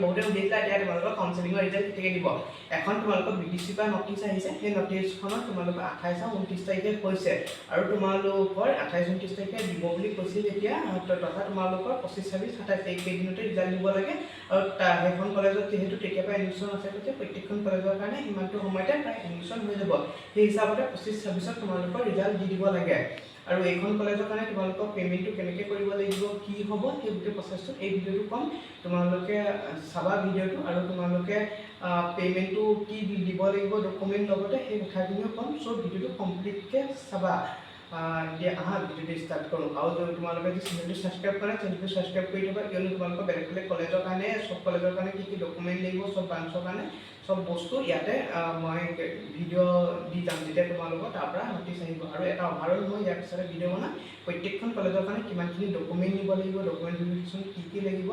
বহুতে সুধিছিলা এতিয়া তোমালোকৰ কাউন্সেলিঙৰ ৰিজাল্ট কেতিয়া দিব এখন তোমালোকৰ বিডিচিৰ পৰা নটিচ আহিছে সেই নটিচখনত তোমালোকৰ 28 আৰু 29 তাৰিখে হৈছে আৰু তোমালোকৰ 28 29 তাৰিখে দিব বুলি কৈছিল যেতিয়া তথা তোমালোকৰ 25 26 27 তাৰিখ কেইদিনতে ৰিজাল্ট দিব লাগে আৰু সেইখন কলেজত যেহেতু তেতিয়া পৰা এডমিশ্যন আছে গতিকে প্ৰত্যেকখন কলেজৰ কাৰণে সিমানটো সময়তে প্ৰায় এডমিশ্যন হৈ যাব সেই হিচাপতে 25 26ত তোমালোকৰ ৰিজাল্ট দি দিব লাগে আৰু এইখন কলেজৰ কাৰণে তোমালোকৰ পেমেন্টটো কেনেকৈ কৰিব লাগিব কি হ'ব সেই গোটেই প্ৰচেছটো এই ভিডিঅ'টো কম তোমালোকে চাবা ভিডিঅ'টো আৰু তোমালোকে পেমেন্টটো কি দিব লাগিব ডকুমেন্ট লগতে সেই কথাখিনিও কম সো ভিডিঅ'টো কমপ্লিটকৈ চাবা দিয়া ভিডিঅ'টো ষ্টাৰ্ট কৰোঁ আৰু যদি তোমালোকে যদি চেনেলটো ছাবস্ক্ৰাইব কৰা চেনেলটো ছাবস্ক্ৰাইব কৰি থবা কিয়নো তোমালোকৰ বেলেগ বেলেগ কলেজৰ কাৰণে চব কলেজৰ কাৰণে কি ডকুমেণ্ট লাগিব চব ব্ৰাঞ্চৰ কাৰণে সব বস্তু ইয়াতে মই ভিডিঅ' দি যাম যেতিয়া তোমালোকৰ তাৰ পৰা নটিচ আহিব আৰু এটা অভাৰঅল মই ইয়াৰ পিছতে ভিডিঅ' বনাম প্ৰত্যেকখন কলেজৰ কাৰণে কিমানখিনি ডকুমেণ্ট নিব লাগিব ডকুমেণ্ট ভেৰিফিকেশ্যন কি লাগিব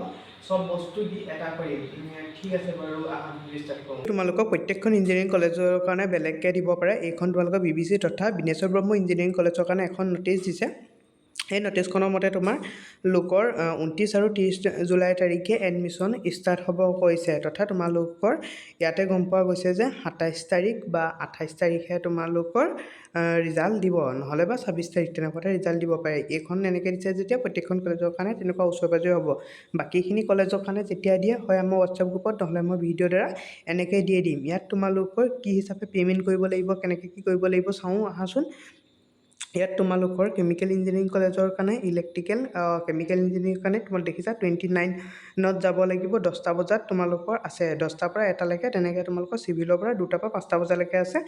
সব বস্তু দি এটা কৰিম ঠিক আছে বাৰু ভিডিঅ' ষ্টাৰ্ট কৰোঁ তোমালোকক প্ৰত্যেকখন ইঞ্জিনিয়াৰিং কলেজৰ কাৰণে বেলেগকৈ দিব পাৰে এইখন তোমালোকৰ BBC তথা বিনেশ্বৰ ব্ৰহ্ম ইঞ্জিনিয়াৰিং কলেজৰ কাৰণে এখন নটিচ দিছে এই নটিচখনৰ মতে তোমাৰ লোকৰ 29 আৰু 30 জুলাই তাৰিখে এডমিশ্যন ষ্টাৰ্ট হ'ব কৈছে তথা তোমালোকৰ ইয়াতে গম পোৱা গৈছে যে 27 তাৰিখ বা 28 তাৰিখে তোমালোকৰ ৰিজাল্ট দিব নহ'লে বা 26 তাৰিখ তেনেকুৱাতে ৰিজাল্ট দিব পাৰে এইখন এনেকৈ দিছে যেতিয়া প্ৰত্যেকখন কলেজৰ কাৰণে তেনেকুৱা ওচৰে পাজৰে হ'ব বাকীখিনি কলেজৰ কাৰণে যেতিয়া দিয়ে হয় আমাৰ হোৱাটছআপ গ্ৰুপত নহ'লে মই ভিডিঅ'ৰ দ্বাৰা এনেকৈ দিয়ে দিম ইয়াত তোমালোকৰ কি হিচাপে পে'মেণ্ট কৰিব লাগিব কেনেকৈ কি কৰিব লাগিব চাওঁ আহাচোন ইয়াত তোমালোকৰ কেমিকেল ইঞ্জিনিয়াৰিং কলেজৰ কাৰণে ইলেক্ট্ৰিকেল কেমিকেল ইঞ্জিনিয়াৰিং কাৰণে তোমালোক দেখিছা 29ত যাব লাগিব 10টা বজাত তোমালোকৰ আছে 10টাৰ পৰা 1টালৈকে তেনেকৈ তোমালোকৰ চিভিলৰ পৰা 2টাৰ পৰা 5টা বজালৈকে আছে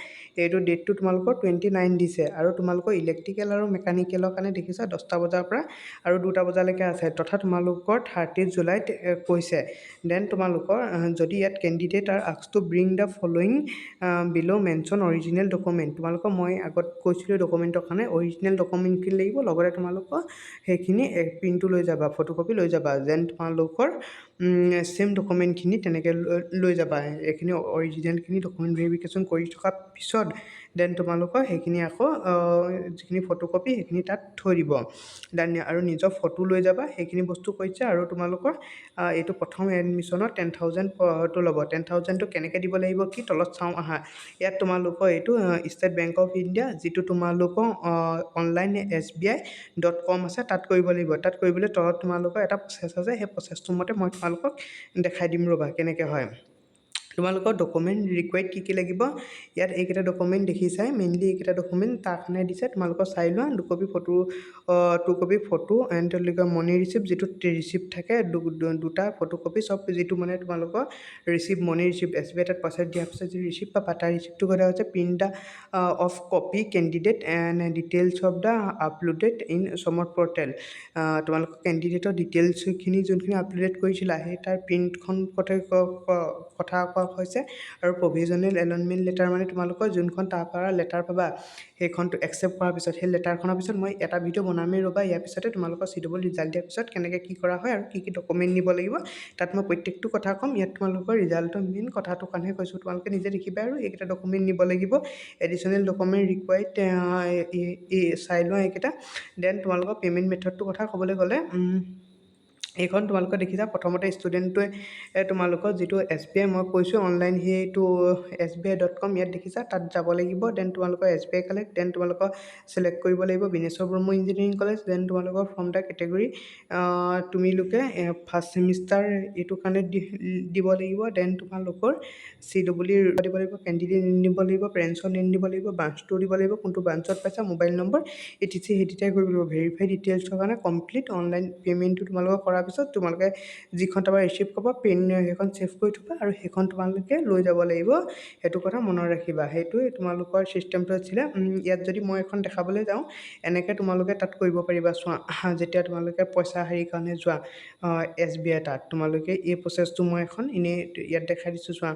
এইটো ডেটটো তোমালোকৰ 29 দিছে আৰু তোমালোকৰ ইলেক্ট্ৰিকেল আৰু মেকানিকেলৰ কাৰণে দেখিছা 10টা বজাৰ পৰা আৰু 2টা বজালৈকে আছে তথা তোমালোকৰ 30 জুলাইত কৈছে দেন তোমালোকৰ যদি ইয়াত candidate R ask two bring the following বিলো মেনশ্যন অৰিজিনেল ডকুমেণ্ট তোমালোকৰ মই আগত কৈছিলোঁ ডকুমেণ্টৰ কাৰণে অৰিজিনেল ডকুমেণ্টখিনি লাগিব লগতে তোমালোকৰ সেইখিনি প্ৰিণ্টটো লৈ যাবা ফটোকপি লৈ যাবা যেন তোমালোকৰ সেম ডকুমেণ্টখিনি তেনেকৈ লৈ যাবা এইখিনি অৰিজিনেলখিনি ডকুমেণ্ট ভেৰিফিকেশ্যন কৰি থকা পিছত দেন তোমালোকৰ সেইখিনি আকৌ যিখিনি ফটোকপি সেইখিনি তাত থৈ দিব দেন আৰু নিজৰ ফটো লৈ যাবা সেইখিনি বস্তু কৈছে আৰু তোমালোকৰ এইটো প্ৰথম এডমিশ্যনত 10,000টো ল'ব 10,000টো কেনেকৈ দিব লাগিব কি তলত চাওঁ আহা ইয়াত তোমালোকৰ এইটো ষ্টেট বেংক অফ ইণ্ডিয়া যিটো তোমালোকৰ অনলাইন SBI.com আছে তাত কৰিব লাগিব তাত কৰিবলৈ তলত তোমালোকৰ এটা প্ৰচেছ আছে সেই প্ৰচেছটো মতে মই তোমালোকক দেখাই দিম ৰ'বা কেনেকৈ হয় তোমালোকৰ ডকুমেণ্ট ৰিকুৱাৰ্ড কি লাগিব ইয়াত এইকেইটা ডকুমেণ্ট দেখিছাই মেইনলি এইকেইটা ডকুমেণ্ট তাৰ কাৰণে দিছে তোমালোকৰ চাই লোৱা 2 copy photo and money receipt যিটো ৰিচিপ্ট থাকে দুটা ফটোকপি চব যিটো মানে তোমালোকৰ ৰিচিপ্ট মনি ৰিচিপ্ট SBI তাত পইচা দিয়াৰ পিছত যি ৰিচিপ্ট পাবা তাৰ ৰিচিপ্টটো কথা হৈছে print the of copy candidate and details of the uploaded in সমৰ্থ পৰ্টেল তোমালোকৰ কেণ্ডিডেটৰ ডিটেইলছখিনি যোনখিনি আপলোডেড কৰিছিলা সেই তাৰ প্ৰিণ্টখন কথা কোৱা হৈছে আৰু প্ৰভিজনেল এলটমেণ্ট লেটাৰ মানে তোমালোকৰ যোনখন তাৰ পৰা লেটাৰ পাবা সেইখনটো একচেপ্ট কৰাৰ পিছত সেই লেটাৰখনৰ পিছত মই এটা ভিডিঅ' বনামেই ৰ'বা ইয়াৰ পিছতে তোমালোকৰ চিটেবল ৰিজাল্ট দিয়াৰ পিছত কেনেকৈ কি কৰা হয় আৰু কি ডকুমেণ্ট নিব লাগিব তাত মই প্ৰত্যেকটো কথা ক'ম ইয়াত তোমালোকৰ ৰিজাল্টৰ মেইন কথাটোৰ কাৰণেহে কৈছোঁ তোমালোকে নিজে দেখিবা আৰু এইকেইটা ডকুমেণ্ট নিব লাগিব এডিশ্যনেল ডকুমেণ্ট ৰিকুৱাৰ্ড চাই লোৱা এইকেইটা দেন তোমালোকৰ পে'মেণ্ট মেথডটোৰ কথা ক'বলৈ গ'লে এইখন তোমালোকে দেখিছা প্ৰথমতে ষ্টুডেণ্টটোৱে তোমালোকৰ যিটো SBI মই কৈছোঁ অনলাইন সেইটো SBI.com ইয়াত দেখিছা তাত যাব লাগিব দেন তোমালোকৰ SBI কালেক্ট দেন তোমালোকৰ চিলেক্ট কৰিব লাগিব Bineswar Brahma engineering college then তোমালোকৰ ফ্ৰম দ্য কেটেগৰী তুমিলোকে ফাৰ্ষ্ট ছেমিষ্টাৰ এইটো কাৰণে দিব লাগিব দেন তোমালোকৰ CWE দিব লাগিব কেণ্ডিডেট নেম দিব লাগিব পেৰেণ্টছৰ নেম দিব লাগিব ব্ৰাঞ্চটো দিব লাগিব কোনটো ব্ৰাঞ্চত পাইছা মোবাইল নম্বৰ etc সেই কৰিব লাগিব ভেৰিফাই ডিটেইলছৰ কাৰণে কমপ্লিট অনলাইন পে'মেণ্টটো তোমালোকৰ কৰাৰ পিছত তোমালোকে যিখন তাৰপৰা ৰিচিভ পাবা পেন সেইখন ছেভ কৰি থ'বা আৰু সেইখন তোমালোকে লৈ যাব লাগিব সেইটো কথা মনত ৰাখিবা সেইটোৱে তোমালোকৰ ছিষ্টেমটো আছিলে ইয়াত যদি মই এখন দেখাবলৈ যাওঁ এনেকৈ তোমালোকে তাত কৰিব পাৰিবা চোৱা যেতিয়া তোমালোকে পইচা হেৰিৰ কাৰণে যোৱা SBI তাত তোমালোকে এই প্ৰচেছটো মই এখন এনেই ইয়াত দেখাই দিছোঁ চোৱা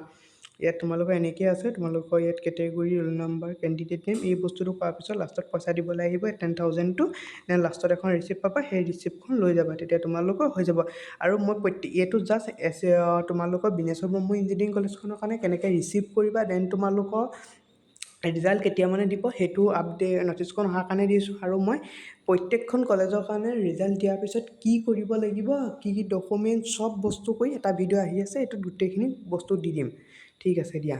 ইয়াত তোমালোকৰ এনেকৈ আছে তোমালোকৰ ইয়াত category roll number candidate name এই বস্তুটো পোৱাৰ পিছত লাষ্টত পইচা দিবলৈ আহিব 10,000টো দেন লাষ্টত এখন ৰিচিপ্ট পাবা সেই ৰিচিপ্টখন লৈ যাবা তেতিয়া তোমালোকৰ হৈ যাব আৰু মই এইটো জাষ্ট তোমালোকৰ বিনেশ্বৰ ব্ৰহ্ম ইঞ্জিনিয়াৰিং কলেজখনৰ কাৰণে কেনেকৈ ৰিচিভ কৰিবা দেন তোমালোকৰ ৰিজাল্ট কেতিয়া মানে দিব সেইটো আপডেট নটিচখন অহাৰ কাৰণে দিছোঁ আৰু মই প্ৰত্যেকখন কলেজৰ কাৰণে ৰিজাল্ট দিয়াৰ পিছত কি কৰিব লাগিব, কি কি ডকুমেণ্ট চব বস্তু কৰি এটা ভিডিঅ' আহি আছে, এইটোত গোটেইখিনি বস্তু দি দিম। ঠিক আছে দিয়া।